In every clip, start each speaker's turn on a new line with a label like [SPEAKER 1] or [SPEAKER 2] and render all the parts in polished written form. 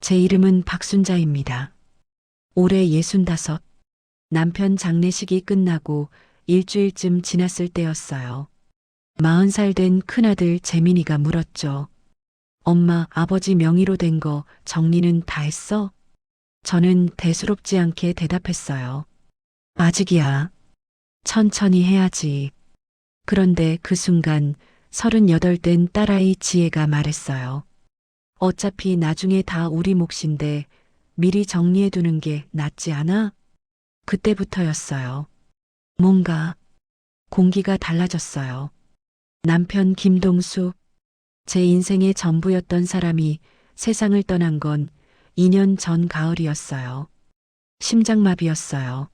[SPEAKER 1] 제 이름은 박순자입니다. 올해 65. 남편 장례식이 끝나고 일주일쯤 지났을 때였어요. 40살 된 큰아들 재민이가 물었죠. 엄마, 아버지 명의로 된 거 정리는 다 했어? 저는 대수롭지 않게 대답했어요. 아직이야. 천천히 해야지. 그런데 그 순간 38 된 딸아이 지혜가 말했어요. 어차피 나중에 다 우리 몫인데 미리 정리해두는 게 낫지 않아? 그때부터였어요. 뭔가 공기가 달라졌어요. 남편 김동수, 제 인생의 전부였던 사람이 세상을 떠난 건 2년 전 가을이었어요. 심장마비였어요.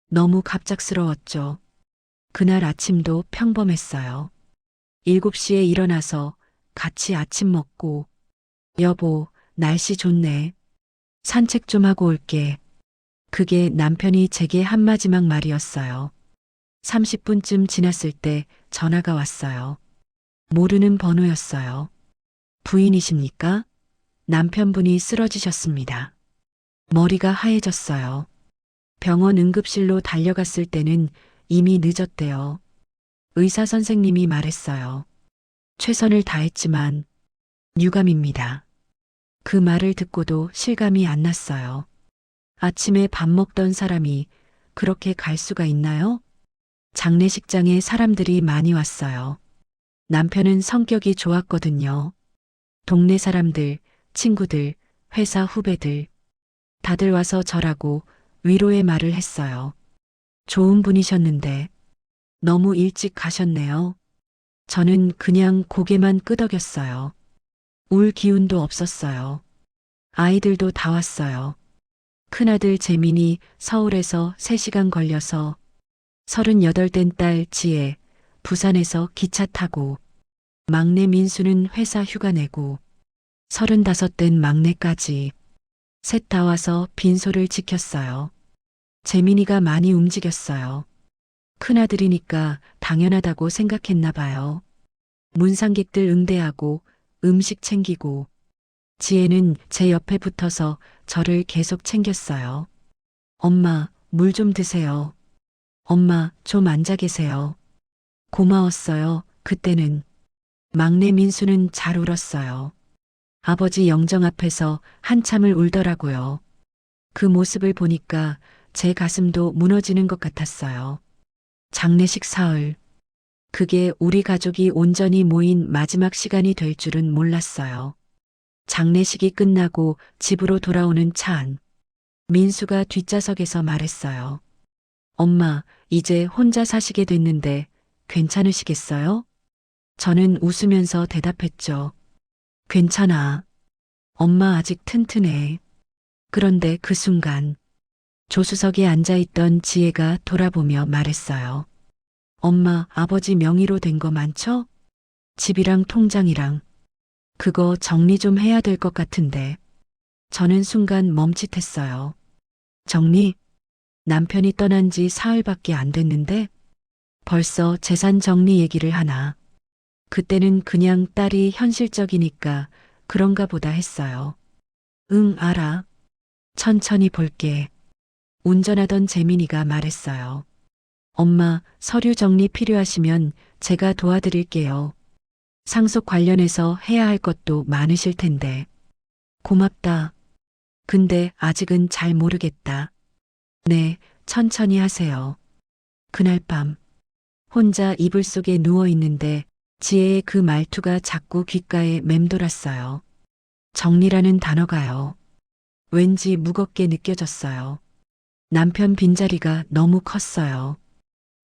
[SPEAKER 1] 너무 갑작스러웠죠. 그날 아침도 평범했어요. 7시에 일어나서 같이 아침 먹고, 여보, 날씨 좋네. 산책 좀 하고 올게. 그게 남편이 제게 한 마지막 말이었어요. 30분쯤 지났을 때 전화가 왔어요. 모르는 번호였어요. 부인이십니까? 남편분이 쓰러지셨습니다. 머리가 하얘졌어요. 병원 응급실로 달려갔을 때는 이미 늦었대요. 의사 선생님이 말했어요. 최선을 다했지만 유감입니다. 그 말을 듣고도 실감이 안 났어요. 아침에 밥 먹던 사람이 그렇게 갈 수가 있나요? 장례식장에 사람들이 많이 왔어요. 남편은 성격이 좋았거든요. 동네 사람들, 친구들, 회사 후배들, 다들 와서 절하고 위로의 말을 했어요. 좋은 분이셨는데 너무 일찍 가셨네요. 저는 그냥 고개만 끄덕였어요. 울 기운도 없었어요. 아이들도 다 왔어요. 큰아들 재민이 서울에서 3시간 걸려서 38 된 딸 지혜 부산에서 기차 타고 막내 민수는 회사 휴가 내고 35 된 막내까지 셋 다 와서 빈소를 지켰어요. 재민이가 많이 움직였어요. 큰아들이니까 당연하다고 생각했나 봐요. 문상객들 응대하고 음식 챙기고 지혜는 제 옆에 붙어서 저를 계속 챙겼어요. 엄마, 물 좀 드세요. 엄마, 좀 앉아 계세요. 고마웠어요. 그때는. 막내 민수는 잘 울었어요. 아버지 영정 앞에서 한참을 울더라고요. 그 모습을 보니까 제 가슴도 무너지는 것 같았어요. 장례식 사흘. 그게 우리 가족이 온전히 모인 마지막 시간이 될 줄은 몰랐어요. 장례식이 끝나고 집으로 돌아오는 차 안. 민수가 뒷좌석에서 말했어요. 엄마, 이제 혼자 사시게 됐는데 괜찮으시겠어요? 저는 웃으면서 대답했죠. 괜찮아. 엄마 아직 튼튼해. 그런데 그 순간 조수석에 앉아있던 지혜가 돌아보며 말했어요. 엄마, 아버지 명의로 된 거 많죠? 집이랑 통장이랑. 그거 정리 좀 해야 될 것 같은데. 저는 순간 멈칫했어요. 정리? 남편이 떠난 지 사흘밖에 안 됐는데 벌써 재산 정리 얘기를 하나. 그때는 그냥 딸이 현실적이니까 그런가 보다 했어요. 응, 알아. 천천히 볼게. 운전하던 재민이가 말했어요. 엄마, 서류 정리 필요하시면 제가 도와드릴게요. 상속 관련해서 해야 할 것도 많으실 텐데. 고맙다. 근데 아직은 잘 모르겠다. 네, 천천히 하세요. 그날 밤, 혼자 이불 속에 누워 있는데 지혜의 그 말투가 자꾸 귓가에 맴돌았어요. 정리라는 단어가요. 왠지 무겁게 느껴졌어요. 남편 빈자리가 너무 컸어요.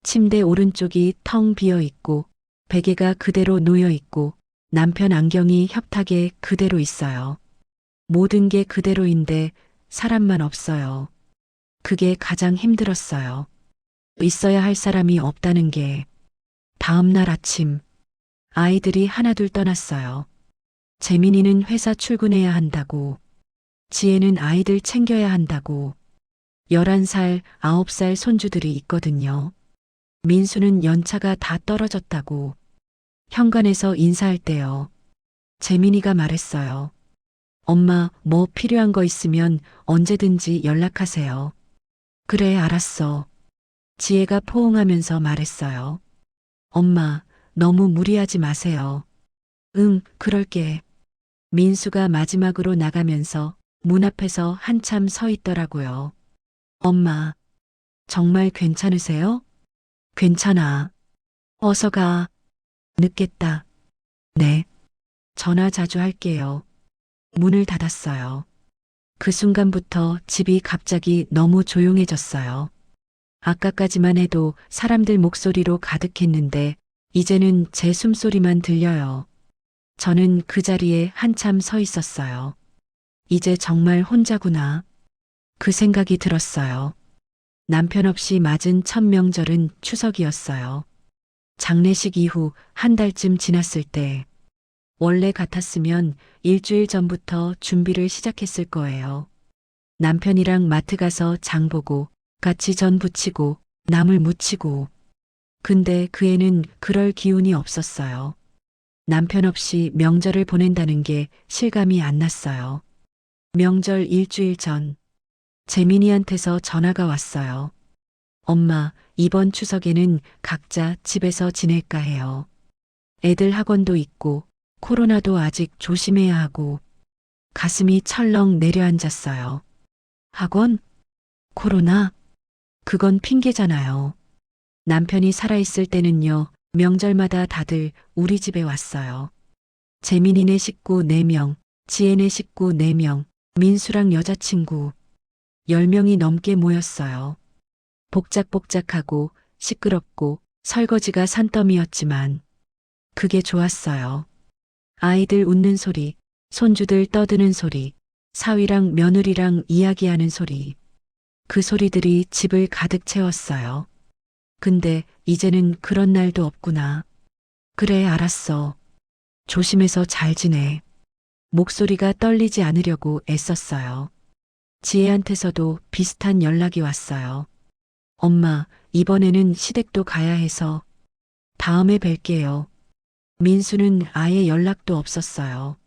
[SPEAKER 1] 침대 오른쪽이 텅 비어 있고 베개가 그대로 놓여 있고 남편 안경이 협탁에 그대로 있어요. 모든 게 그대로인데 사람만 없어요. 그게 가장 힘들었어요. 있어야 할 사람이 없다는 게. 다음 날 아침 아이들이 하나둘 떠났어요. 재민이는 회사 출근해야 한다고, 지혜는 아이들 챙겨야 한다고, 11살, 9살 손주들이 있거든요. 민수는 연차가 다 떨어졌다고. 현관에서 인사할 때요. 재민이가 말했어요. 엄마, 뭐 필요한 거 있으면 언제든지 연락하세요. 그래, 알았어. 지혜가 포옹하면서 말했어요. 엄마, 너무 무리하지 마세요. 응, 그럴게. 민수가 마지막으로 나가면서 문 앞에서 한참 서 있더라고요. 엄마, 정말 괜찮으세요? 괜찮아. 어서 가. 늦겠다. 네. 전화 자주 할게요. 문을 닫았어요. 그 순간부터 집이 갑자기 너무 조용해졌어요. 아까까지만 해도 사람들 목소리로 가득했는데 이제는 제 숨소리만 들려요. 저는 그 자리에 한참 서 있었어요. 이제 정말 혼자구나. 그 생각이 들었어요. 남편 없이 맞은 첫 명절은 추석이었어요. 장례식 이후 한 달쯤 지났을 때 원래 같았으면 일주일 전부터 준비를 시작했을 거예요. 남편이랑 마트 가서 장 보고 같이 전 부치고 나물 무치고. 근데 그 애는 그럴 기운이 없었어요. 남편 없이 명절을 보낸다는 게 실감이 안 났어요. 명절 일주일 전 재민이한테서 전화가 왔어요. 엄마, 이번 추석에는 각자 집에서 지낼까 해요. 애들 학원도 있고 코로나도 아직 조심해야 하고. 가슴이 철렁 내려앉았어요. 학원? 코로나? 그건 핑계잖아요. 남편이 살아있을 때는요, 명절마다 다들 우리 집에 왔어요. 재민이네 식구 4명, 지혜네 식구 4명, 민수랑 여자친구 10명이 넘게 모였어요. 복작복작하고 시끄럽고 설거지가 산더미였지만 그게 좋았어요. 아이들 웃는 소리, 손주들 떠드는 소리, 사위랑 며느리랑 이야기하는 소리. 그 소리들이 집을 가득 채웠어요. 근데 이제는 그런 날도 없구나. 그래, 알았어. 조심해서 잘 지내. 목소리가 떨리지 않으려고 애썼어요. 지혜한테서도 비슷한 연락이 왔어요. 엄마, 이번에는 시댁도 가야 해서 다음에 뵐게요. 민수는 아예 연락도 없었어요.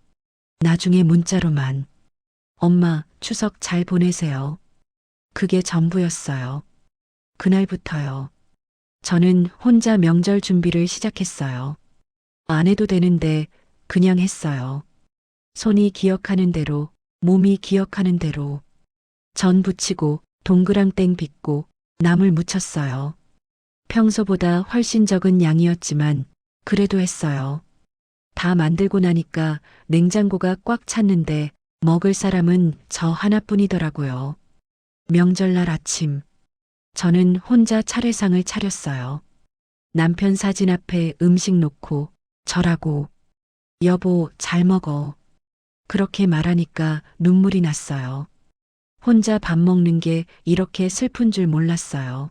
[SPEAKER 1] 나중에 문자로만. 엄마, 추석 잘 보내세요. 그게 전부였어요. 그날부터요. 저는 혼자 명절 준비를 시작했어요. 안 해도 되는데 그냥 했어요. 손이 기억하는 대로, 몸이 기억하는 대로. 전 부치고 동그랑땡 빚고 나물 무쳤어요. 평소보다 훨씬 적은 양이었지만 그래도 했어요. 다 만들고 나니까 냉장고가 꽉 찼는데 먹을 사람은 저 하나뿐이더라고요. 명절날 아침, 저는 혼자 차례상을 차렸어요. 남편 사진 앞에 음식 놓고 절하고 여보 잘 먹어. 그렇게 말하니까 눈물이 났어요. 혼자 밥 먹는 게 이렇게 슬픈 줄 몰랐어요.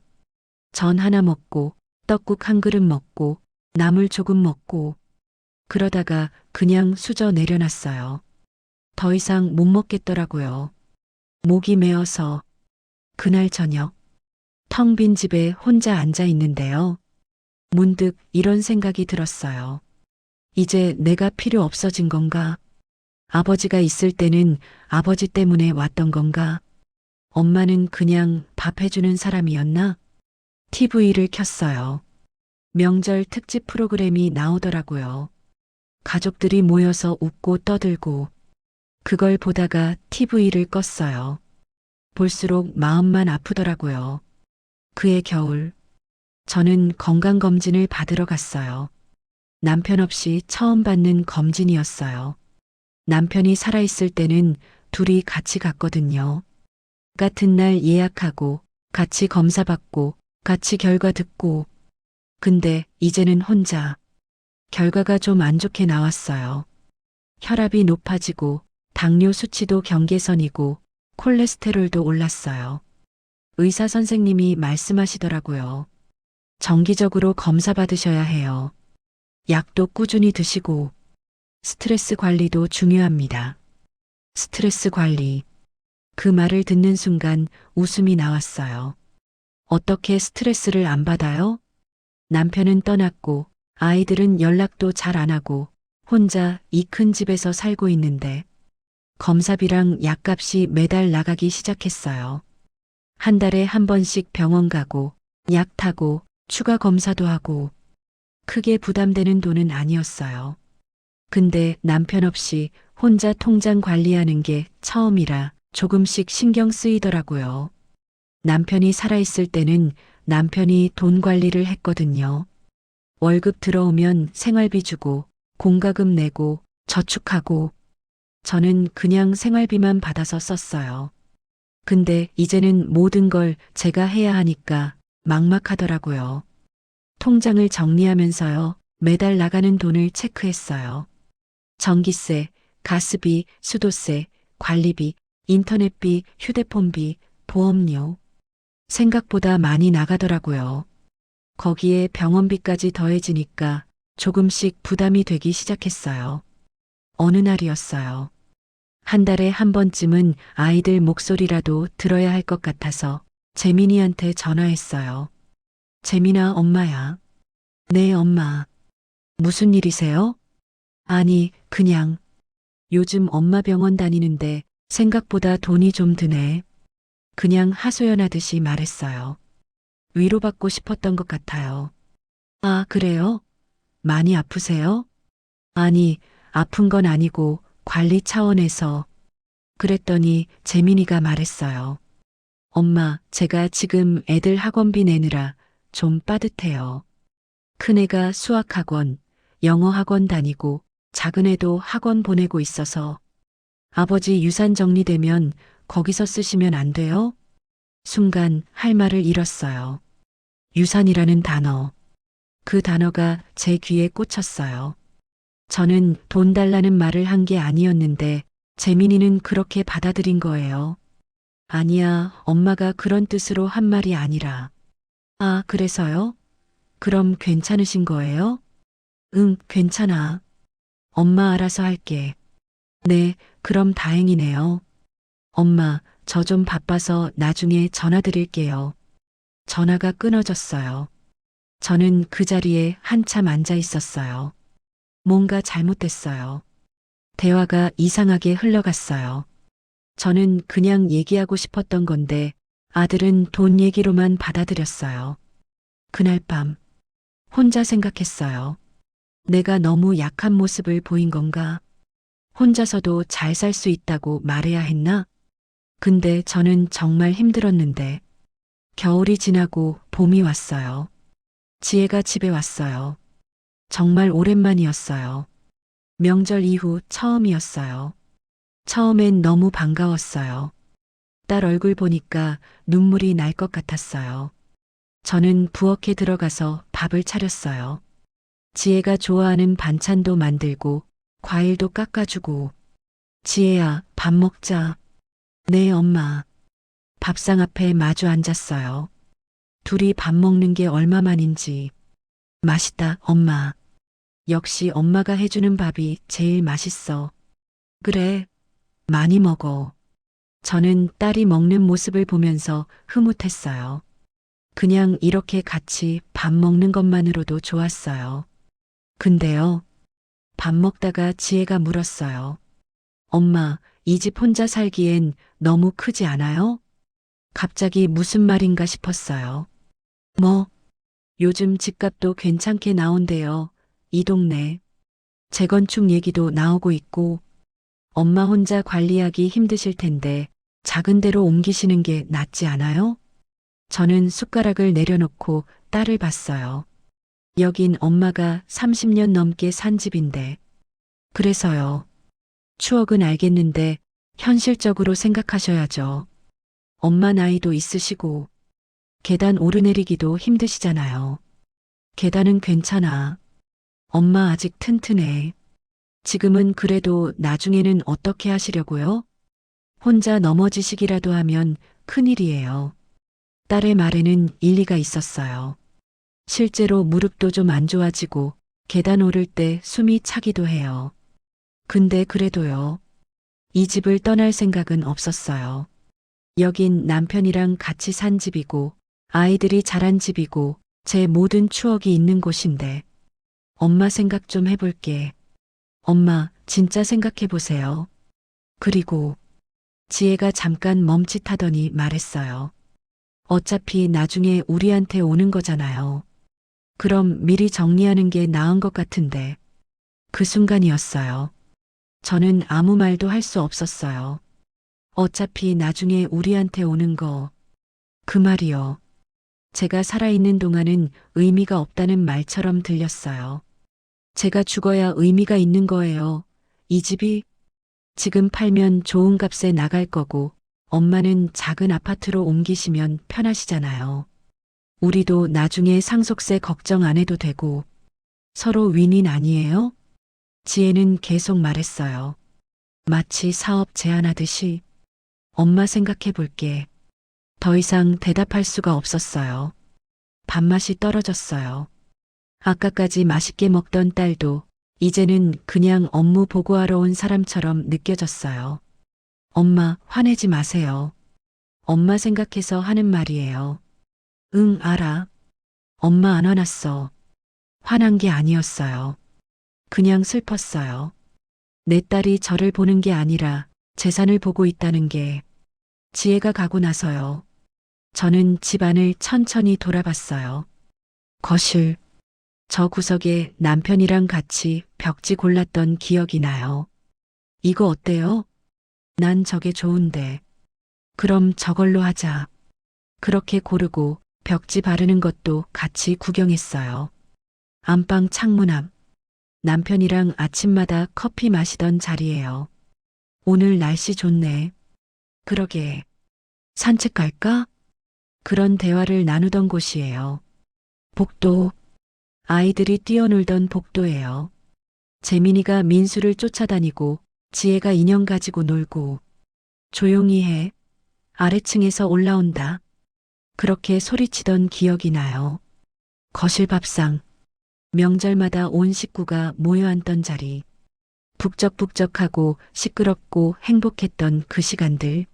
[SPEAKER 1] 전 하나 먹고 떡국 한 그릇 먹고 나물 조금 먹고 그러다가 그냥 수저 내려놨어요. 더 이상 못 먹겠더라고요. 목이 메어서 그날 저녁 텅 빈 집에 혼자 앉아 있는데요. 문득 이런 생각이 들었어요. 이제 내가 필요 없어진 건가? 아버지가 있을 때는 아버지 때문에 왔던 건가? 엄마는 그냥 밥 해주는 사람이었나? TV를 켰어요. 명절 특집 프로그램이 나오더라고요. 가족들이 모여서 웃고 떠들고 그걸 보다가 TV를 껐어요. 볼수록 마음만 아프더라고요. 그해 겨울 저는 건강검진을 받으러 갔어요. 남편 없이 처음 받는 검진이었어요. 남편이 살아있을 때는 둘이 같이 갔거든요. 같은 날 예약하고 같이 검사 받고 같이 결과 듣고. 근데 이제는 혼자. 결과가 좀 안 좋게 나왔어요. 혈압이 높아지고 당뇨 수치도 경계선이고 콜레스테롤도 올랐어요. 의사 선생님이 말씀하시더라고요. 정기적으로 검사 받으셔야 해요. 약도 꾸준히 드시고 스트레스 관리도 중요합니다. 스트레스 관리. 그 말을 듣는 순간 웃음이 나왔어요. 어떻게 스트레스를 안 받아요? 남편은 떠났고 아이들은 연락도 잘 안 하고 혼자 이 큰 집에서 살고 있는데 검사비랑 약값이 매달 나가기 시작했어요. 한 달에 한 번씩 병원 가고, 약 타고, 추가 검사도 하고, 크게 부담되는 돈은 아니었어요. 근데 남편 없이 혼자 통장 관리하는 게 처음이라 조금씩 신경 쓰이더라고요. 남편이 살아있을 때는 남편이 돈 관리를 했거든요. 월급 들어오면 생활비 주고, 공과금 내고, 저축하고, 저는 그냥 생활비만 받아서 썼어요. 근데 이제는 모든 걸 제가 해야 하니까 막막하더라고요. 통장을 정리하면서요. 매달 나가는 돈을 체크했어요. 전기세, 가스비, 수도세, 관리비, 인터넷비, 휴대폰비, 보험료. 생각보다 많이 나가더라고요. 거기에 병원비까지 더해지니까 조금씩 부담이 되기 시작했어요. 어느 날이었어요. 한 달에 한 번쯤은 아이들 목소리라도 들어야 할 것 같아서 재민이한테 전화했어요. 재민아, 엄마야. 네, 엄마. 무슨 일이세요? 아니, 그냥. 요즘 엄마 병원 다니는데 생각보다 돈이 좀 드네. 그냥 하소연하듯이 말했어요. 위로받고 싶었던 것 같아요. 아, 그래요? 많이 아프세요? 아니, 아픈 건 아니고 관리 차원에서. 그랬더니 재민이가 말했어요. 엄마, 제가 지금 애들 학원비 내느라 좀 빠듯해요. 큰애가 수학학원, 영어학원 다니고 작은애도 학원 보내고 있어서 아버지 유산 정리되면 거기서 쓰시면 안 돼요? 순간 할 말을 잃었어요. 유산이라는 단어. 그 단어가 제 귀에 꽂혔어요. 저는 돈 달라는 말을 한 게 아니었는데 재민이는 그렇게 받아들인 거예요. 아니야, 엄마가 그런 뜻으로 한 말이 아니라. 아, 그래서요? 그럼 괜찮으신 거예요? 응, 괜찮아. 엄마 알아서 할게. 네, 그럼 다행이네요. 엄마, 저 좀 바빠서 나중에 전화 드릴게요. 전화가 끊어졌어요. 저는 그 자리에 한참 앉아 있었어요. 뭔가 잘못됐어요. 대화가 이상하게 흘러갔어요. 저는 그냥 얘기하고 싶었던 건데 아들은 돈 얘기로만 받아들였어요. 그날 밤 혼자 생각했어요. 내가 너무 약한 모습을 보인 건가? 혼자서도 잘 살 수 있다고 말해야 했나? 근데 저는 정말 힘들었는데 겨울이 지나고 봄이 왔어요. 지혜가 집에 왔어요. 정말 오랜만이었어요. 명절 이후 처음이었어요. 처음엔 너무 반가웠어요. 딸 얼굴 보니까 눈물이 날 것 같았어요. 저는 부엌에 들어가서 밥을 차렸어요. 지혜가 좋아하는 반찬도 만들고 과일도 깎아주고. 지혜야, 밥 먹자. 네, 엄마. 밥상 앞에 마주 앉았어요. 둘이 밥 먹는 게 얼마만인지. 맛있다, 엄마. 역시 엄마가 해주는 밥이 제일 맛있어. 그래, 많이 먹어. 저는 딸이 먹는 모습을 보면서 흐뭇했어요. 그냥 이렇게 같이 밥 먹는 것만으로도 좋았어요. 근데요, 밥 먹다가 지혜가 물었어요. 엄마, 이 집 혼자 살기엔 너무 크지 않아요? 갑자기 무슨 말인가 싶었어요. 뭐, 요즘 집값도 괜찮게 나온대요. 이 동네. 재건축 얘기도 나오고 있고, 엄마 혼자 관리하기 힘드실 텐데 작은 데로 옮기시는 게 낫지 않아요? 저는 숟가락을 내려놓고 딸을 봤어요. 여긴 엄마가 30년 넘게 산 집인데. 그래서요. 추억은 알겠는데 현실적으로 생각하셔야죠. 엄마 나이도 있으시고 계단 오르내리기도 힘드시잖아요. 계단은 괜찮아. 엄마 아직 튼튼해. 지금은 그래도 나중에는 어떻게 하시려고요? 혼자 넘어지시기라도 하면 큰일이에요. 딸의 말에는 일리가 있었어요. 실제로 무릎도 좀 안 좋아지고 계단 오를 때 숨이 차기도 해요. 근데 그래도요. 이 집을 떠날 생각은 없었어요. 여긴 남편이랑 같이 산 집이고 아이들이 자란 집이고 제 모든 추억이 있는 곳인데 엄마 생각 좀 해볼게. 엄마 진짜 생각해 보세요. 그리고 지혜가 잠깐 멈칫하더니 말했어요. 어차피 나중에 우리한테 오는 거잖아요. 그럼 미리 정리하는 게 나은 것 같은데. 그 순간이었어요. 저는 아무 말도 할 수 없었어요. 어차피 나중에 우리한테 오는 거. 그 말이요. 제가 살아있는 동안은 의미가 없다는 말처럼 들렸어요. 제가 죽어야 의미가 있는 거예요. 이 집이 지금 팔면 좋은 값에 나갈 거고 엄마는 작은 아파트로 옮기시면 편하시잖아요. 우리도 나중에 상속세 걱정 안 해도 되고 서로 윈윈 아니에요? 지혜는 계속 말했어요. 마치 사업 제안하듯이. 엄마 생각해 볼게. 더 이상 대답할 수가 없었어요. 밥맛이 떨어졌어요. 아까까지 맛있게 먹던 딸도 이제는 그냥 업무 보고하러 온 사람처럼 느껴졌어요. 엄마, 화내지 마세요. 엄마 생각해서 하는 말이에요. 응, 알아. 엄마 안 화났어. 화난 게 아니었어요. 그냥 슬펐어요. 내 딸이 저를 보는 게 아니라 재산을 보고 있다는 게. 지혜가 가고 나서요. 저는 집안을 천천히 돌아봤어요. 거실. 저 구석에 남편이랑 같이 벽지 골랐던 기억이 나요. 이거 어때요? 난 저게 좋은데. 그럼 저걸로 하자. 그렇게 고르고 벽지 바르는 것도 같이 구경했어요. 안방 창문 앞. 남편이랑 아침마다 커피 마시던 자리예요. 오늘 날씨 좋네. 그러게. 산책 갈까? 그런 대화를 나누던 곳이에요. 복도. 아이들이 뛰어놀던 복도예요. 재민이가 민수를 쫓아다니고 지혜가 인형 가지고 놀고. 조용히 해. 아래층에서 올라온다. 그렇게 소리치던 기억이 나요. 거실 밥상. 명절마다 온 식구가 모여 앉던 자리. 북적북적하고 시끄럽고 행복했던 그 시간들.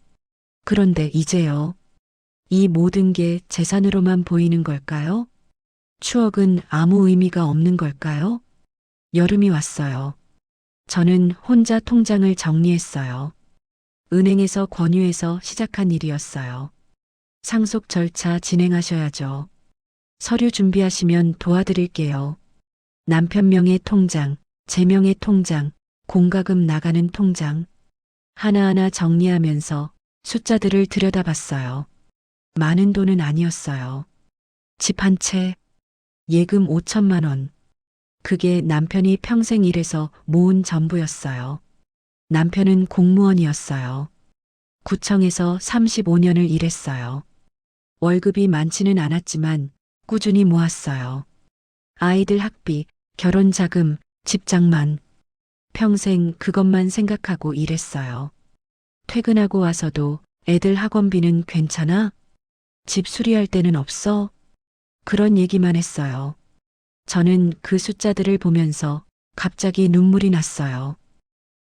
[SPEAKER 1] 그런데 이제요. 이 모든 게 재산으로만 보이는 걸까요? 추억은 아무 의미가 없는 걸까요? 여름이 왔어요. 저는 혼자 통장을 정리했어요. 은행에서 권유해서 시작한 일이었어요. 상속 절차 진행하셔야죠. 서류 준비하시면 도와드릴게요. 남편 명의 통장, 제 명의 통장, 공과금 나가는 통장. 하나하나 정리하면서 숫자들을 들여다봤어요. 많은 돈은 아니었어요. 집 한 채, 예금 5천만 원. 그게 남편이 평생 일해서 모은 전부였어요. 남편은 공무원이었어요. 구청에서 35년을 일했어요. 월급이 많지는 않았지만 꾸준히 모았어요. 아이들 학비, 결혼 자금, 집 장만. 평생 그것만 생각하고 일했어요. 퇴근하고 와서도 애들 학원비는 괜찮아? 집 수리할 때는 없어? 그런 얘기만 했어요. 저는 그 숫자들을 보면서 갑자기 눈물이 났어요.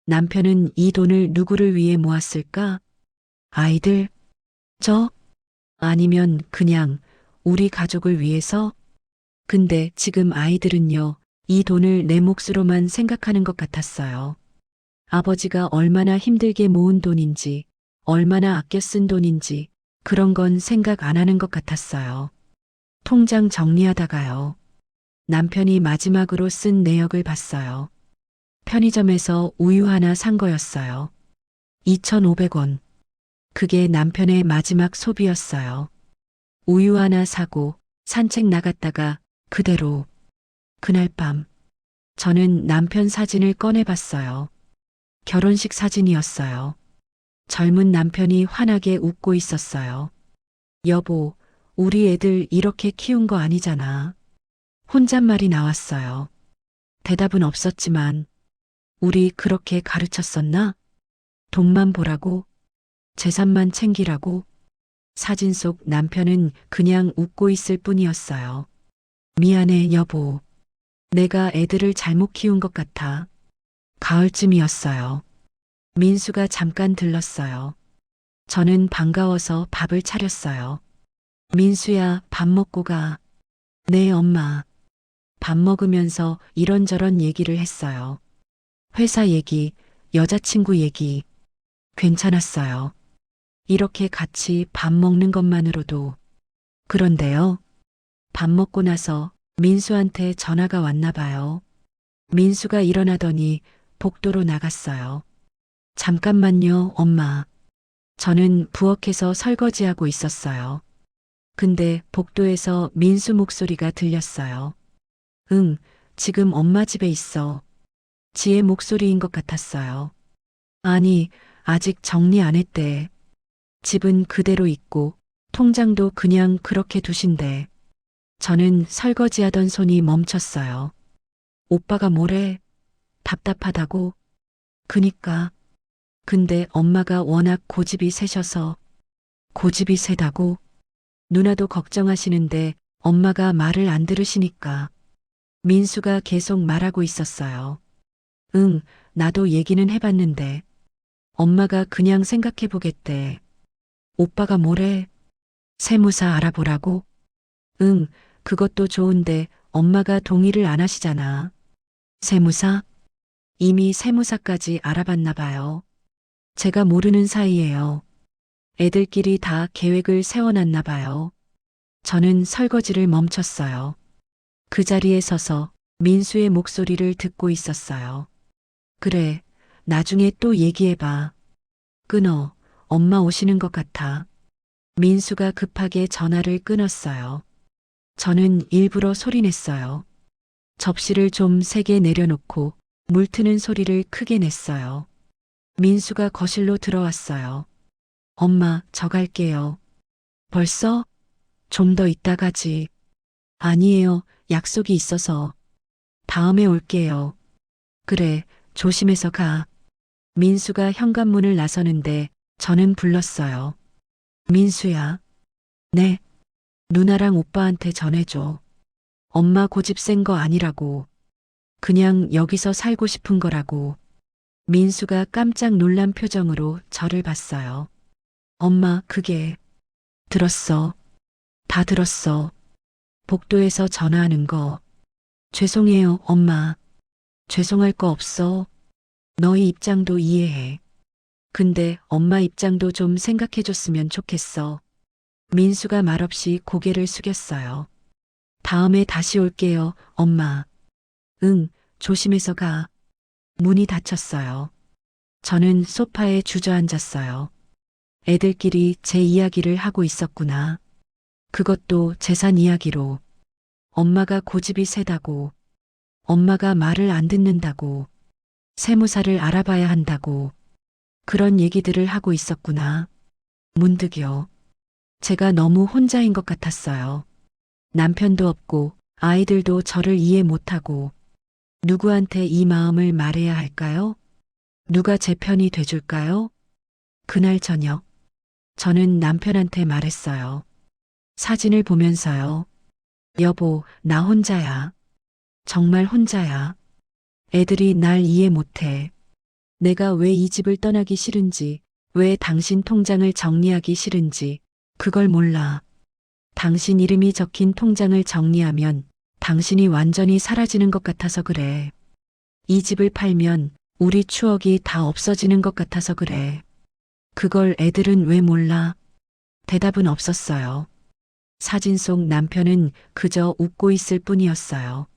[SPEAKER 1] 남편은 이 돈을 누구를 위해 모았을까? 아이들? 저? 아니면 그냥 우리 가족을 위해서? 근데 지금 아이들은요, 이 돈을 내 몫으로만 생각하는 것 같았어요. 아버지가 얼마나 힘들게 모은 돈인지, 얼마나 아껴 쓴 돈인지, 그런 건 생각 안 하는 것 같았어요. 통장 정리하다가요. 남편이 마지막으로 쓴 내역을 봤어요. 편의점에서 우유 하나 산 거였어요. 2,500원. 그게 남편의 마지막 소비였어요. 우유 하나 사고 산책 나갔다가 그대로. 그날 밤 저는 남편 사진을 꺼내봤어요. 결혼식 사진이었어요. 젊은 남편이 환하게 웃고 있었어요. 여보, 우리 애들 이렇게 키운 거 아니잖아. 혼잣말이 나왔어요. 대답은 없었지만 우리 그렇게 가르쳤었나? 돈만 보라고? 재산만 챙기라고? 사진 속 남편은 그냥 웃고 있을 뿐이었어요. 미안해, 여보. 내가 애들을 잘못 키운 것 같아. 가을쯤이었어요. 민수가 잠깐 들렀어요. 저는 반가워서 밥을 차렸어요. 민수야, 밥 먹고 가. 네, 엄마. 밥 먹으면서 이런저런 얘기를 했어요. 회사 얘기, 여자친구 얘기. 괜찮았어요. 이렇게 같이 밥 먹는 것만으로도. 그런데요. 밥 먹고 나서 민수한테 전화가 왔나 봐요. 민수가 일어나더니 복도로 나갔어요. 잠깐만요, 엄마. 저는 부엌에서 설거지하고 있었어요. 근데 복도에서 민수 목소리가 들렸어요. 응, 지금 엄마 집에 있어. 지혜 목소리인 것 같았어요. 아니, 아직 정리 안 했대. 집은 그대로 있고, 통장도 그냥 그렇게 두신대. 저는 설거지하던 손이 멈췄어요. 오빠가 뭐래? 답답하다고? 그니까. 근데 엄마가 워낙 고집이 세셔서. 고집이 세다고? 누나도 걱정하시는데 엄마가 말을 안 들으시니까. 민수가 계속 말하고 있었어요. 응, 나도 얘기는 해봤는데. 엄마가 그냥 생각해 보겠대. 오빠가 뭐래? 세무사 알아보라고? 응, 그것도 좋은데 엄마가 동의를 안 하시잖아. 세무사? 이미 세무사까지 알아봤나 봐요. 제가 모르는 사이예요. 애들끼리 다 계획을 세워놨나 봐요. 저는 설거지를 멈췄어요. 그 자리에 서서 민수의 목소리를 듣고 있었어요. 그래, 나중에 또 얘기해봐. 끊어. 엄마 오시는 것 같아. 민수가 급하게 전화를 끊었어요. 저는 일부러 소리냈어요. 접시를 좀 세게 내려놓고 물 트는 소리를 크게 냈어요. 민수가 거실로 들어왔어요. 엄마, 저 갈게요. 벌써? 좀 더 이따 가지. 아니에요. 약속이 있어서. 다음에 올게요. 그래, 조심해서 가. 민수가 현관문을 나서는데 저는 불렀어요. 민수야. 네. 누나랑 오빠한테 전해줘. 엄마 고집 센 거 아니라고. 그냥 여기서 살고 싶은 거라고. 민수가 깜짝 놀란 표정으로 저를 봤어요. 엄마, 그게. 들었어. 다 들었어. 복도에서 전화하는 거. 죄송해요, 엄마. 죄송할 거 없어. 너희 입장도 이해해. 근데 엄마 입장도 좀 생각해 줬으면 좋겠어. 민수가 말없이 고개를 숙였어요. 다음에 다시 올게요, 엄마. 응, 조심해서 가. 문이 닫혔어요. 저는 소파에 주저앉았어요. 애들끼리 제 이야기를 하고 있었구나. 그것도 재산 이야기로. 엄마가 고집이 세다고. 엄마가 말을 안 듣는다고. 세무사를 알아봐야 한다고. 그런 얘기들을 하고 있었구나. 문득요. 제가 너무 혼자인 것 같았어요. 남편도 없고 아이들도 저를 이해 못하고 누구한테 이 마음을 말해야 할까요? 누가 제 편이 돼줄까요? 그날 저녁 저는 남편한테 말했어요. 사진을 보면서요. 여보, 나 혼자야. 정말 혼자야. 애들이 날 이해 못해. 내가 왜 이 집을 떠나기 싫은지, 왜 당신 통장을 정리하기 싫은지, 그걸 몰라. 당신 이름이 적힌 통장을 정리하면 당신이 완전히 사라지는 것 같아서 그래. 이 집을 팔면 우리 추억이 다 없어지는 것 같아서 그래. 그걸 애들은 왜 몰라? 대답은 없었어요. 사진 속 남편은 그저 웃고 있을 뿐이었어요.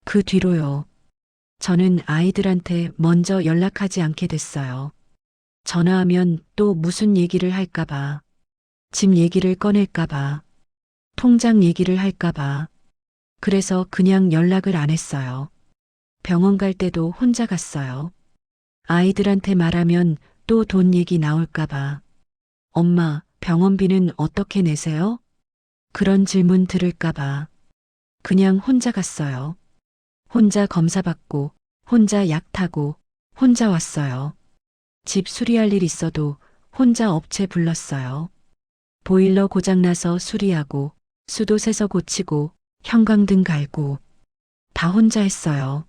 [SPEAKER 1] 그 뒤로요. 저는 아이들한테 먼저 연락하지 않게 됐어요. 전화하면 또 무슨 얘기를 할까봐. 집 얘기를 꺼낼까봐. 통장 얘기를 할까봐. 그래서 그냥 연락을 안 했어요. 병원 갈 때도 혼자 갔어요. 아이들한테 말하면 또 돈 얘기 나올까봐. 엄마, 병원비는 어떻게 내세요? 그런 질문 들을까봐. 그냥 혼자 갔어요. 혼자 검사받고, 혼자 약 타고, 혼자 왔어요. 집 수리할 일 있어도 혼자 업체 불렀어요. 보일러 고장나서 수리하고, 수도 새서 고치고, 형광등 갈고, 다 혼자 했어요.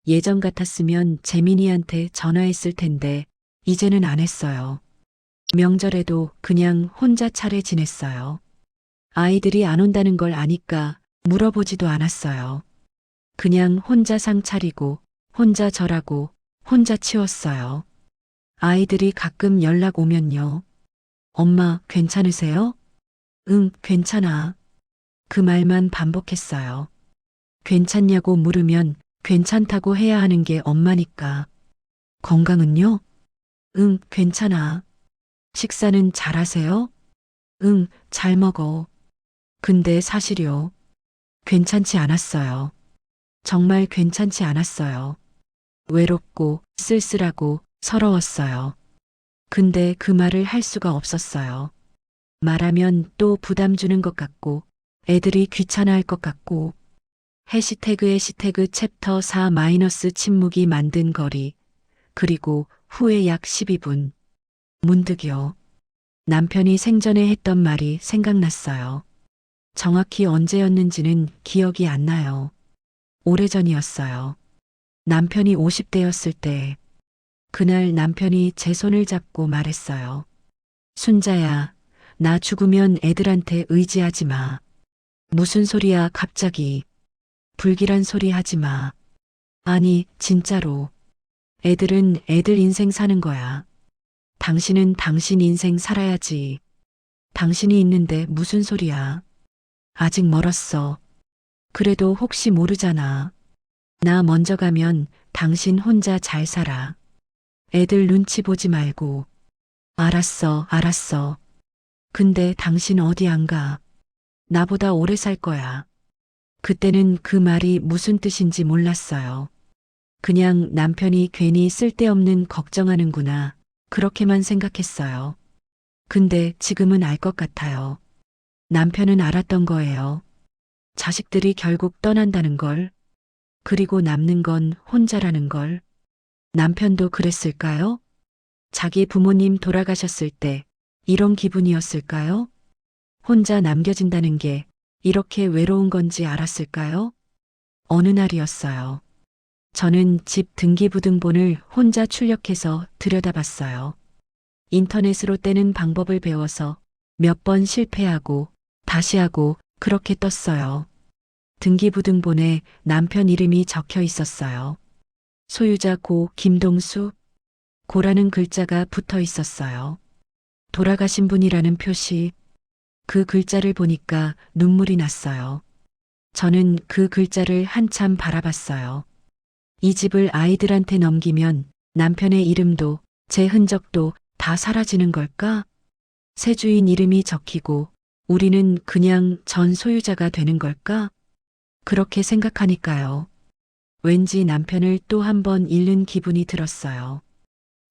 [SPEAKER 1] 예전 같았으면 재민이한테 전화했을 텐데, 이제는 안 했어요. 명절에도 그냥 혼자 차례 지냈어요. 아이들이 안 온다는 걸 아니까 물어보지도 않았어요. 그냥 혼자 상 차리고, 혼자 절하고, 혼자 치웠어요. 아이들이 가끔 연락 오면요. 엄마, 괜찮으세요? 응, 괜찮아. 그 말만 반복했어요. 괜찮냐고 물으면 괜찮다고 해야 하는 게 엄마니까. 건강은요? 응, 괜찮아. 식사는 잘하세요? 응, 잘 먹어. 근데 사실요. 괜찮지 않았어요. 정말 괜찮지 않았어요. 외롭고 쓸쓸하고 서러웠어요. 근데 그 말을 할 수가 없었어요. 말하면 또 부담 주는 것 같고 애들이 귀찮아할 것 같고 해시태그 챕터 4 마이너스 침묵이 만든 거리 그리고 후에 약 12분 문득요. 남편이 생전에 했던 말이 생각났어요. 정확히 언제였는지는 기억이 안 나요. 오래전이었어요. 남편이 50대였을 때 그날 남편이 제 손을 잡고 말했어요. 순자야, 나 죽으면 애들한테 의지하지 마. 무슨 소리야 갑자기. 불길한 소리 하지 마. 아니, 진짜로. 애들은 애들 인생 사는 거야. 당신은 당신 인생 살아야지. 당신이 있는데 무슨 소리야. 아직 멀었어. 그래도 혹시 모르잖아. 나 먼저 가면 당신 혼자 잘 살아. 애들 눈치 보지 말고. 알았어, 알았어. 근데 당신 어디 안 가? 나보다 오래 살 거야. 그때는 그 말이 무슨 뜻인지 몰랐어요. 그냥 남편이 괜히 쓸데없는 걱정하는구나. 그렇게만 생각했어요. 근데 지금은 알 것 같아요. 남편은 알았던 거예요. 자식들이 결국 떠난다는 걸. 그리고 남는 건 혼자라는 걸. 남편도 그랬을까요? 자기 부모님 돌아가셨을 때 이런 기분이었을까요? 혼자 남겨진다는 게 이렇게 외로운 건지 알았을까요? 어느 날이었어요. 저는 집 등기부등본을 혼자 출력해서 들여다봤어요. 인터넷으로 떼는 방법을 배워서 몇 번 실패하고 다시 하고 그렇게 떴어요. 등기부등본에 남편 이름이 적혀 있었어요. 소유자 고 김동수, 고라는 글자가 붙어 있었어요. 돌아가신 분이라는 표시, 그 글자를 보니까 눈물이 났어요. 저는 그 글자를 한참 바라봤어요. 이 집을 아이들한테 넘기면 남편의 이름도 제 흔적도 다 사라지는 걸까? 새 주인 이름이 적히고 우리는 그냥 전 소유자가 되는 걸까? 그렇게 생각하니까요. 왠지 남편을 또 한 번 잃는 기분이 들었어요.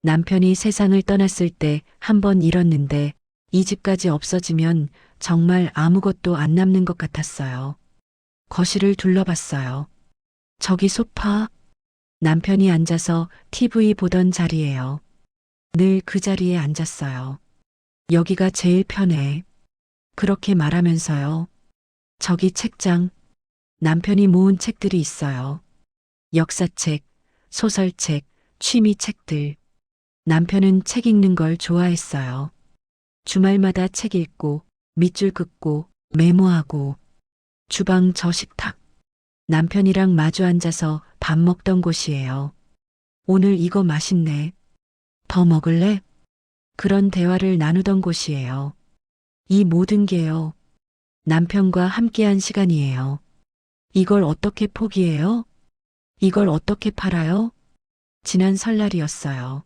[SPEAKER 1] 남편이 세상을 떠났을 때 한 번 잃었는데 이 집까지 없어지면 정말 아무것도 안 남는 것 같았어요. 거실을 둘러봤어요. 저기 소파. 남편이 앉아서 TV 보던 자리예요. 늘 그 자리에 앉았어요. 여기가 제일 편해. 그렇게 말하면서요. 저기 책장. 남편이 모은 책들이 있어요. 역사책, 소설책, 취미책들. 남편은 책 읽는 걸 좋아했어요. 주말마다 책 읽고, 밑줄 긋고, 메모하고, 주방 저 식탁. 남편이랑 마주 앉아서 밥 먹던 곳이에요. 오늘 이거 맛있네. 더 먹을래? 그런 대화를 나누던 곳이에요. 이 모든 게요. 남편과 함께한 시간이에요. 이걸 어떻게 포기해요? 이걸 어떻게 팔아요? 지난 설날이었어요.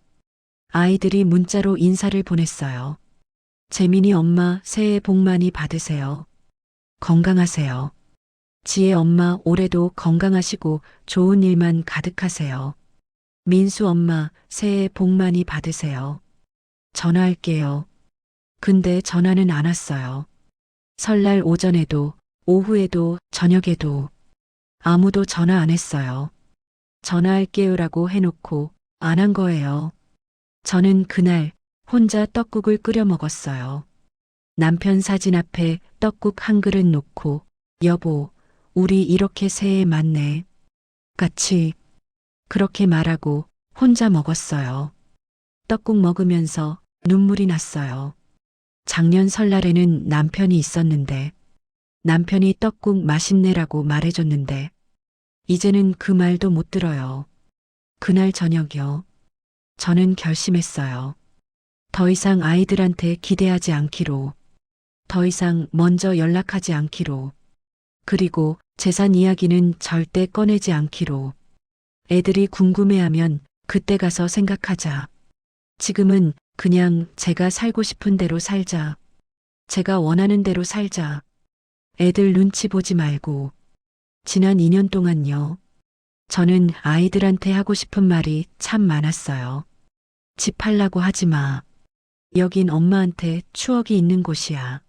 [SPEAKER 1] 아이들이 문자로 인사를 보냈어요. 재민이 엄마 새해 복 많이 받으세요. 건강하세요. 지혜 엄마 올해도 건강하시고 좋은 일만 가득하세요. 민수 엄마 새해 복 많이 받으세요. 전화할게요. 근데 전화는 안 왔어요. 설날 오전에도 오후에도 저녁에도 아무도 전화 안 했어요. 전화할게요라고 해놓고 안 한 거예요. 저는 그날 혼자 떡국을 끓여 먹었어요. 남편 사진 앞에 떡국 한 그릇 놓고 여보, 우리 이렇게 새해 맞네. 같이 그렇게 말하고 혼자 먹었어요. 떡국 먹으면서 눈물이 났어요. 작년 설날에는 남편이 있었는데 남편이 떡국 맛있네라고 말해줬는데 이제는 그 말도 못 들어요. 그날 저녁이요. 저는 결심했어요. 더 이상 아이들한테 기대하지 않기로. 더 이상 먼저 연락하지 않기로. 그리고 재산 이야기는 절대 꺼내지 않기로. 애들이 궁금해하면 그때 가서 생각하자. 지금은 그냥 제가 살고 싶은 대로 살자. 제가 원하는 대로 살자. 애들 눈치 보지 말고. 지난 2년 동안요. 저는 아이들한테 하고 싶은 말이 참 많았어요. 집 팔라고 하지 마. 여긴 엄마한테 추억이 있는 곳이야.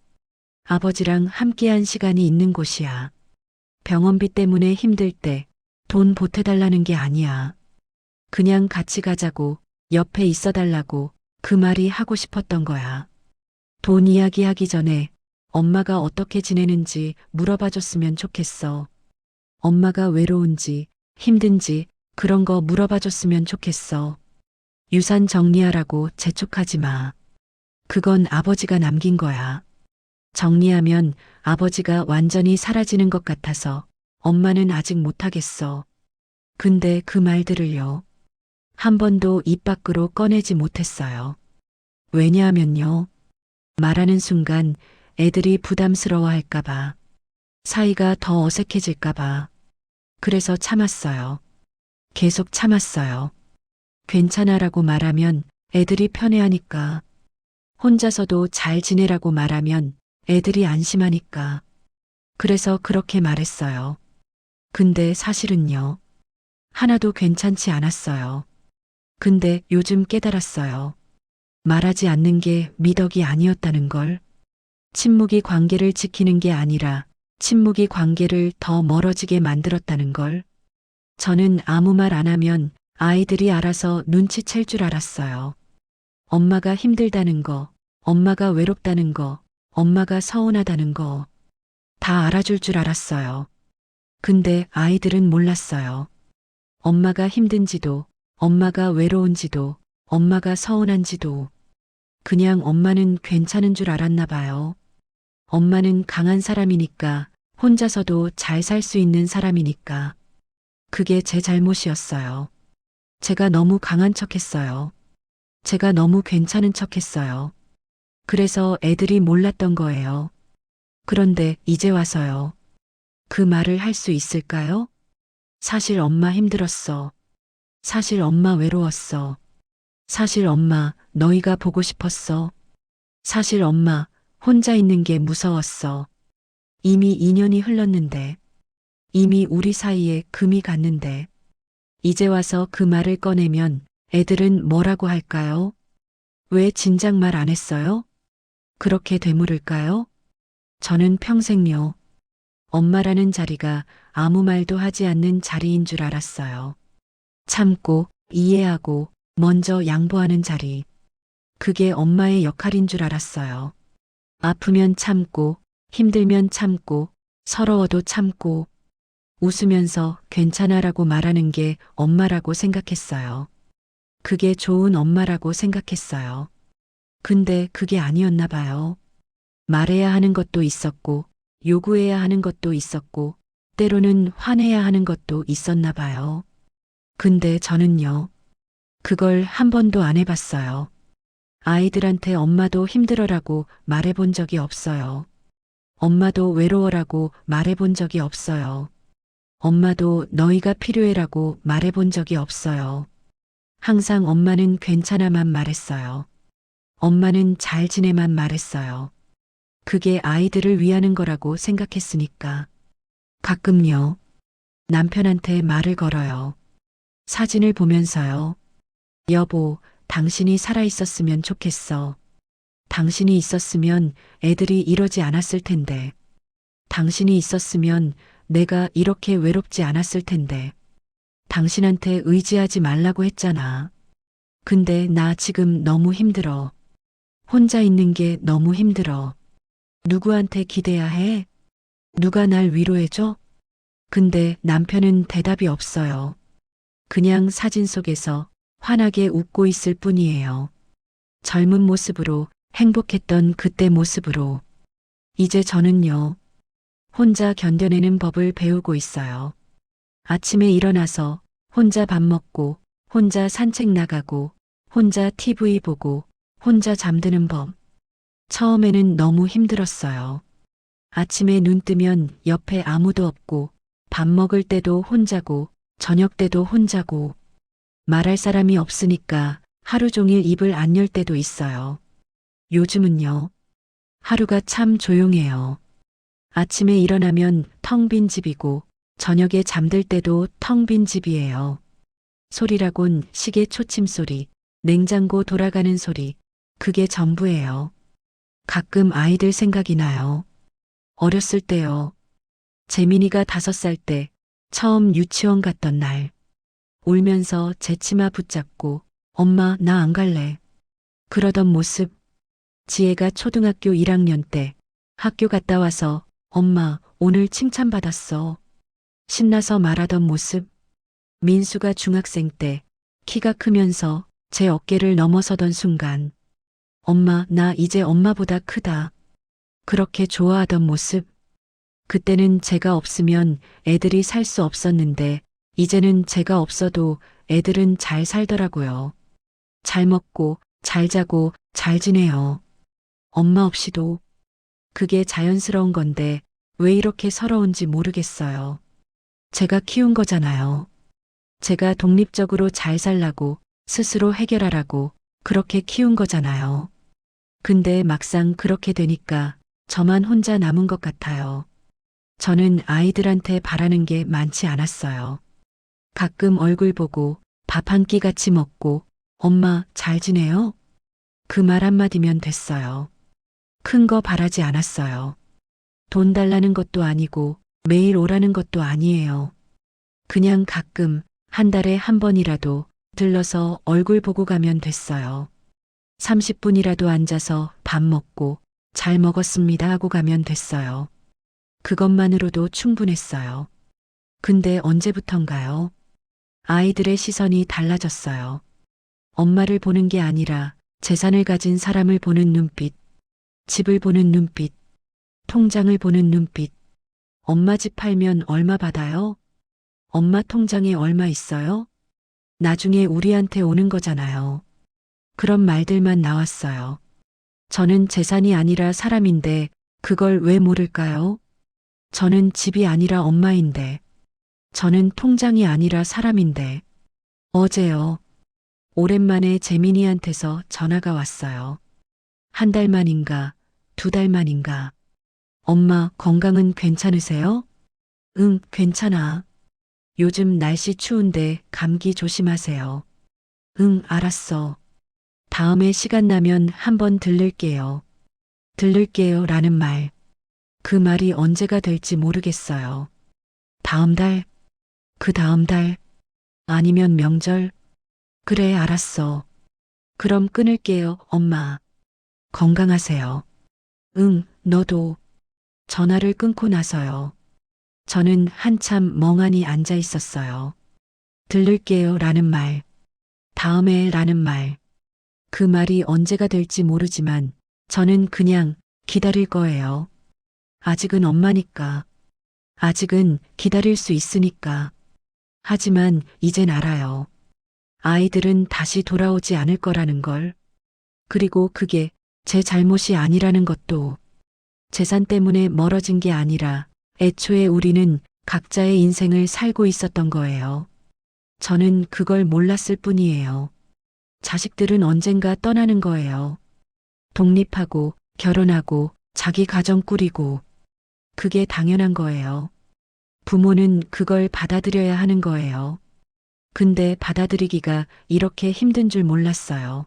[SPEAKER 1] 아버지랑 함께한 시간이 있는 곳이야. 병원비 때문에 힘들 때 돈 보태달라는 게 아니야. 그냥 같이 가자고, 옆에 있어 달라고 그 말이 하고 싶었던 거야. 돈 이야기 하기 전에 엄마가 어떻게 지내는지 물어봐 줬으면 좋겠어. 엄마가 외로운지 힘든지 그런 거 물어봐 줬으면 좋겠어. 유산 정리하라고 재촉하지 마. 그건 아버지가 남긴 거야. 정리하면 아버지가 완전히 사라지는 것 같아서 엄마는 아직 못하겠어. 근데 그 말들을요. 한 번도 입 밖으로 꺼내지 못했어요. 왜냐하면요. 말하는 순간 애들이 부담스러워할까봐. 사이가 더 어색해질까봐. 그래서 참았어요. 계속 참았어요. 괜찮아라고 말하면 애들이 편해하니까. 혼자서도 잘 지내라고 말하면 애들이 안심하니까. 그래서 그렇게 말했어요. 근데 사실은요. 하나도 괜찮지 않았어요. 근데 요즘 깨달았어요. 말하지 않는 게 미덕이 아니었다는 걸. 침묵이 관계를 지키는 게 아니라 침묵이 관계를 더 멀어지게 만들었다는 걸. 저는 아무 말 안 하면 아이들이 알아서 눈치챌 줄 알았어요. 엄마가 힘들다는 거, 엄마가 외롭다는 거, 엄마가 서운하다는 거 다 알아줄 줄 알았어요. 근데 아이들은 몰랐어요. 엄마가 힘든지도, 엄마가 외로운지도, 엄마가 서운한지도. 그냥 엄마는 괜찮은 줄 알았나 봐요. 엄마는 강한 사람이니까, 혼자서도 잘 살 수 있는 사람이니까. 그게 제 잘못이었어요. 제가 너무 강한 척 했어요. 제가 너무 괜찮은 척 했어요. 그래서 애들이 몰랐던 거예요. 그런데 이제 와서요. 그 말을 할 수 있을까요? 사실 엄마 힘들었어. 사실 엄마 외로웠어. 사실 엄마 너희가 보고 싶었어. 사실 엄마 혼자 있는 게 무서웠어. 이미 2년이 흘렀는데. 이미 우리 사이에 금이 갔는데. 이제 와서 그 말을 꺼내면 애들은 뭐라고 할까요? 왜 진작 말 안 했어요? 그렇게 되물을까요? 저는 평생요. 엄마라는 자리가 아무 말도 하지 않는 자리인 줄 알았어요. 참고, 이해하고, 먼저 양보하는 자리. 그게 엄마의 역할인 줄 알았어요. 아프면 참고, 힘들면 참고, 서러워도 참고, 웃으면서 괜찮아라고 말하는 게 엄마라고 생각했어요. 그게 좋은 엄마라고 생각했어요. 근데 그게 아니었나 봐요. 말해야 하는 것도 있었고, 요구해야 하는 것도 있었고, 때로는 화내야 하는 것도 있었나 봐요. 근데 저는요, 그걸 한 번도 안 해봤어요. 아이들한테 엄마도 힘들어라고 말해본 적이 없어요. 엄마도 외로워라고 말해본 적이 없어요. 엄마도 너희가 필요해라고 말해본 적이 없어요. 항상 엄마는 괜찮아만 말했어요. 엄마는 잘 지내만 말했어요. 그게 아이들을 위하는 거라고 생각했으니까. 가끔요, 남편한테 말을 걸어요. 사진을 보면서요. 여보, 당신이 살아있었으면 좋겠어. 당신이 있었으면 애들이 이러지 않았을 텐데. 당신이 있었으면 내가 이렇게 외롭지 않았을 텐데. 당신한테 의지하지 말라고 했잖아. 근데 나 지금 너무 힘들어. 혼자 있는 게 너무 힘들어. 누구한테 기대야 해? 누가 날 위로해줘? 근데 남편은 대답이 없어요. 그냥 사진 속에서 환하게 웃고 있을 뿐이에요. 젊은 모습으로 행복했던 그때 모습으로. 이제 저는요. 혼자 견뎌내는 법을 배우고 있어요. 아침에 일어나서 혼자 밥 먹고 혼자 산책 나가고 혼자 TV 보고 혼자 잠드는 법. 처음에는 너무 힘들었어요. 아침에 눈 뜨면 옆에 아무도 없고 밥 먹을 때도 혼자고 저녁 때도 혼자고 말할 사람이 없으니까 하루 종일 입을 안 열 때도 있어요. 요즘은요. 하루가 참 조용해요. 아침에 일어나면 텅 빈 집이고 저녁에 잠들 때도 텅 빈 집이에요. 소리라곤 시계 초침 소리, 냉장고 돌아가는 소리, 그게 전부예요. 가끔 아이들 생각이 나요. 어렸을 때요. 재민이가 5살 때 처음 유치원 갔던 날. 울면서 제 치마 붙잡고 엄마 나 안 갈래. 그러던 모습. 지혜가 초등학교 1학년 때 학교 갔다 와서 엄마 오늘 칭찬받았어. 신나서 말하던 모습. 민수가 중학생 때 키가 크면서 제 어깨를 넘어서던 순간 엄마 나 이제 엄마보다 크다. 그렇게 좋아하던 모습. 그때는 제가 없으면 애들이 살 수 없었는데 이제는 제가 없어도 애들은 잘 살더라고요. 잘 먹고 잘 자고 잘 지내요. 엄마 없이도. 그게 자연스러운 건데 왜 이렇게 서러운지 모르겠어요. 제가 키운 거잖아요. 제가 독립적으로 잘 살라고 스스로 해결하라고 그렇게 키운 거잖아요. 근데 막상 그렇게 되니까 저만 혼자 남은 것 같아요. 저는 아이들한테 바라는 게 많지 않았어요. 가끔 얼굴 보고 밥 한 끼 같이 먹고 엄마 잘 지내요? 그 말 한마디면 됐어요. 큰 거 바라지 않았어요. 돈 달라는 것도 아니고 매일 오라는 것도 아니에요. 그냥 가끔 한 달에 한 번이라도 들러서 얼굴 보고 가면 됐어요. 30분이라도 앉아서 밥 먹고 잘 먹었습니다 하고 가면 됐어요. 그것만으로도 충분했어요. 근데 언제부턴가요? 아이들의 시선이 달라졌어요. 엄마를 보는 게 아니라 재산을 가진 사람을 보는 눈빛, 집을 보는 눈빛, 통장을 보는 눈빛. 엄마 집 팔면 얼마 받아요? 엄마 통장에 얼마 있어요? 나중에 우리한테 오는 거잖아요. 그런 말들만 나왔어요. 저는 재산이 아니라 사람인데 그걸 왜 모를까요? 저는 집이 아니라 엄마인데. 저는 통장이 아니라 사람인데. 어제요. 오랜만에 재민이한테서 전화가 왔어요. 한 달 만인가, 2달 만인가. 엄마 건강은 괜찮으세요? 응, 괜찮아. 요즘 날씨 추운데 감기 조심하세요. 응, 알았어. 다음에 시간 나면 한번 들를게요. 들를게요 라는 말. 그 말이 언제가 될지 모르겠어요. 다음 달? 그 다음 달? 아니면 명절? 그래, 알았어. 그럼 끊을게요, 엄마. 건강하세요. 응, 너도. 전화를 끊고 나서요. 저는 한참 멍하니 앉아 있었어요. 들를게요 라는 말, 다음에 라는 말. 그 말이 언제가 될지 모르지만 저는 그냥 기다릴 거예요. 아직은 엄마니까. 아직은 기다릴 수 있으니까. 하지만 이젠 알아요. 아이들은 다시 돌아오지 않을 거라는 걸. 그리고 그게 제 잘못이 아니라는 것도. 재산 때문에 멀어진 게 아니라 애초에 우리는 각자의 인생을 살고 있었던 거예요. 저는 그걸 몰랐을 뿐이에요. 자식들은 언젠가 떠나는 거예요. 독립하고 결혼하고 자기 가정 꾸리고. 그게 당연한 거예요. 부모는 그걸 받아들여야 하는 거예요. 근데 받아들이기가 이렇게 힘든 줄 몰랐어요.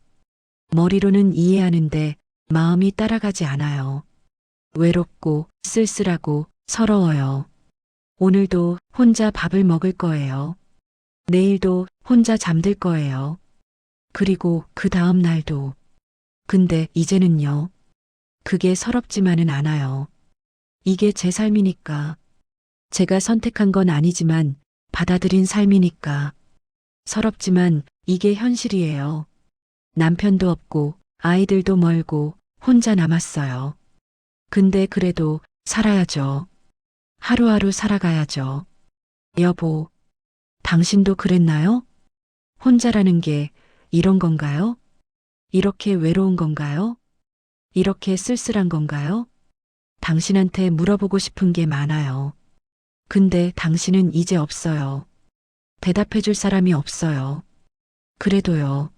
[SPEAKER 1] 머리로는 이해하는데 마음이 따라가지 않아요. 외롭고 쓸쓸하고 서러워요. 오늘도 혼자 밥을 먹을 거예요. 내일도 혼자 잠들 거예요. 그리고 그 다음 날도. 근데 이제는요. 그게 서럽지만은 않아요. 이게 제 삶이니까. 제가 선택한 건 아니지만 받아들인 삶이니까. 서럽지만 이게 현실이에요. 남편도 없고 아이들도 멀고 혼자 남았어요. 근데 그래도 살아야죠. 하루하루 살아가야죠. 여보, 당신도 그랬나요? 혼자라는 게 이런 건가요? 이렇게 외로운 건가요? 이렇게 쓸쓸한 건가요? 당신한테 물어보고 싶은 게 많아요. 근데 당신은 이제 없어요. 대답해 줄 사람이 없어요. 그래도요.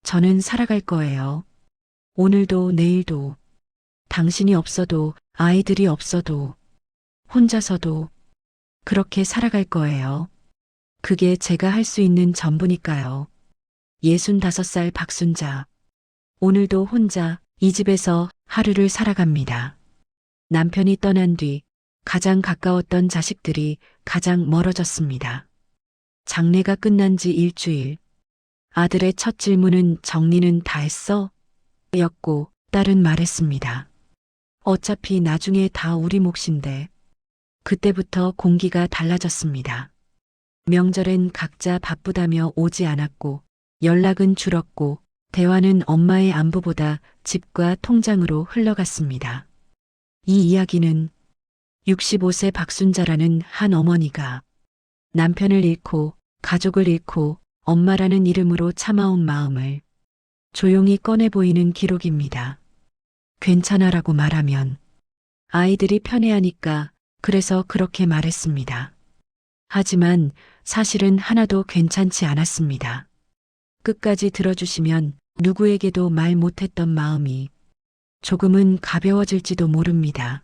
[SPEAKER 1] 저는 살아갈 거예요. 오늘도 내일도. 당신이 없어도 아이들이 없어도 혼자서도 그렇게 살아갈 거예요. 그게 제가 할 수 있는 전부니까요. 65살 박순자. 오늘도 혼자 이 집에서 하루를 살아갑니다. 남편이 떠난 뒤 가장 가까웠던 자식들이 가장 멀어졌습니다. 장례가 끝난 지 일주일. 아들의 첫 질문은 정리는 다 했어? 였고 딸은 말했습니다. 어차피 나중에 다 우리 몫인데. 그때부터 공기가 달라졌습니다. 명절엔 각자 바쁘다며 오지 않았고 연락은 줄었고 대화는 엄마의 안부보다 집과 통장으로 흘러갔습니다. 이 이야기는 65세 박순자라는 한 어머니가 남편을 잃고 가족을 잃고 엄마라는 이름으로 참아온 마음을 조용히 꺼내 보이는 기록입니다. 괜찮아라고 말하면 아이들이 편해하니까 그래서 그렇게 말했습니다. 하지만 사실은 하나도 괜찮지 않았습니다. 끝까지 들어주시면 누구에게도 말 못했던 마음이 조금은 가벼워질지도 모릅니다.